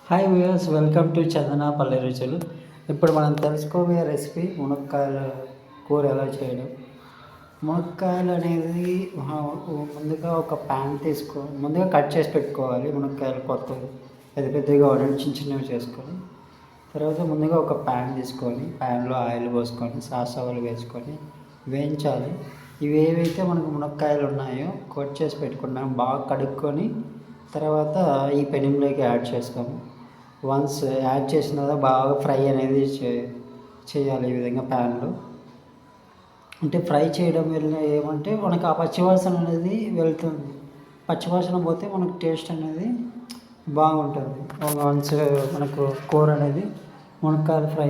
Hi viewers, welcome to చందన పల్లె రుచులు. ఇప్పుడు మనం తెలుసుకోబోయే రెసిపీ మునక్కాయల కూర ఎలా చేయడం. మునక్కాయలు అనేది ముందుగా ఒక ప్యాన్ ముందుగా కట్ చేసి పెట్టుకోవాలి. మునక్కాయలు కొత్తవి పెద్ద పెద్దగా ఆనియన్ చిన్న చిన్నవి చేసుకొని, తర్వాత ముందుగా ఒక ప్యాన్ తీసుకొని ప్యాన్లో ఆయిల్ పోసుకొని సాసవలు వేసుకొని వేయించాలి. ఇవి ఏవైతే మనకు మునక్కాయలు ఉన్నాయో కట్ చేసి పెట్టుకున్నాం బాగా కడుక్కొని తర్వాత ఈ పెనంలోకి యాడ్ చేస్తాము. వన్స్ యాడ్ చేసిన తర్వాత బాగా ఫ్రై అనేది చేయాలి. ఈ విధంగా ప్యాన్లో అంటే ఫ్రై చేయడం వల్ల ఏమంటే మనకు ఆ పచ్చివాసన అనేది వెళ్తుంది. పచ్చివాసన పోతే మనకు టేస్ట్ అనేది బాగుంటుంది. వన్స్ మనకు కూర అనేది మునక్కాయలు ఫ్రై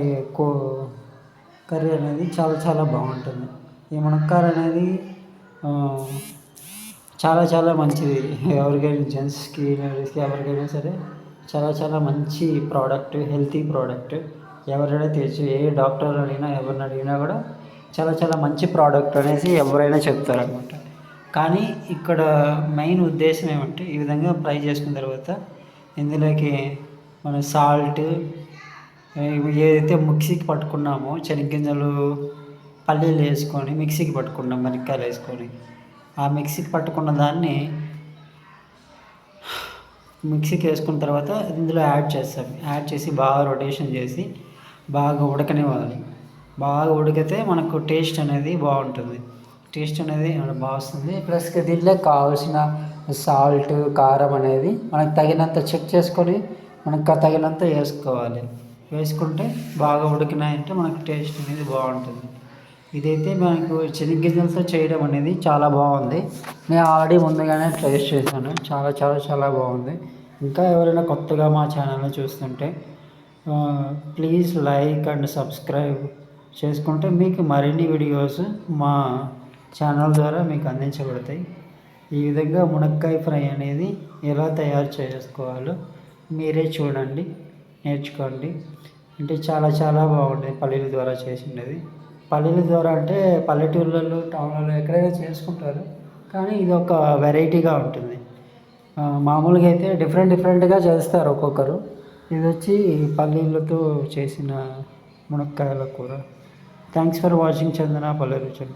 కర్రీ అనేది చాలా చాలా బాగుంటుంది. ఈ మునక్కాయలు అనేది చాలా చాలా మంచిది. ఎవరికైనా జెంట్స్కి లేడీస్కి ఎవరికైనా సరే చాలా చాలా మంచి ప్రోడక్ట్, హెల్తీ ప్రోడక్ట్. ఎవరైనా తెచ్చి ఏ డాక్టర్ అడిగినా ఎవరిని అడిగినా కూడా చాలా చాలా మంచి ప్రోడక్ట్ అనేసి ఎవరైనా చెప్తారనమాట. కానీ ఇక్కడ మెయిన్ ఉద్దేశం ఏమంటే ఈ విధంగా ఫ్రై చేసుకున్న తర్వాత ఇందులోకి మన సాల్ట్, ఏదైతే మిక్సీకి పట్టుకున్నామో శనగ్గింజలు పల్లీలు వేసుకొని మిక్సీకి పట్టుకున్నాం, మిరపకాయలు వేసుకొని ఆ మిక్సీకి పట్టుకున్న దాన్ని మిక్సీకి వేసుకున్న తర్వాత ఇందులో యాడ్ చేస్తాం. యాడ్ చేసి బాగా రొటేషన్ చేసి బాగా ఉడకనివ్వాలి. బాగా ఉడికితే మనకు టేస్ట్ అనేది బాగుంటుంది. టేస్ట్ అనేది బాగా వస్తుంది. ప్లస్ దీంట్లో కావాల్సిన సాల్ట్, కారం అనేది మనకు తగినంత చెక్ చేసుకొని మనకు తగినంత వేసుకోవాలి. వేసుకుంటే బాగా ఉడికినాయంటే మనకు టేస్ట్ అనేది బాగుంటుంది. ఇదైతే మనకు శనగ్గింజలతో చేయడం అనేది చాలా బాగుంది. నేను ఆల్రెడీ ముందుగానే టేస్ట్ చేశాను. చాలా చాలా చాలా బాగుంది. ఇంకా ఎవరైనా కొత్తగా మా ఛానల్ని చూస్తుంటే ప్లీజ్ లైక్ అండ్ సబ్స్క్రైబ్ చేసుకుంటే మీకు మరిన్ని వీడియోస్ మా ఛానల్ ద్వారా మీకు అందించబడతాయి. ఈ విధంగా మునక్కాయ ఫ్రై అనేది ఎలా తయారు చేసుకోవాలో మీరే చూడండి, నేర్చుకోండి. అంటే చాలా చాలా బాగుంటుంది పల్లీల ద్వారా చేసినది. పల్లీల ద్వారా అంటే పల్లెటూళ్ళలో, టౌన్లలో ఎక్కడైనా చేసుకుంటారు. కానీ ఇది ఒక వెరైటీగా ఉంటుంది. మామూలుగా అయితే డిఫరెంట్గా చేస్తారు ఒక్కొక్కరు. ఇది వచ్చి పల్లీలతో చేసిన మునక్కాయల కూర. థ్యాంక్స్ ఫర్ వాచింగ్ చందన పల్లె రుచులు.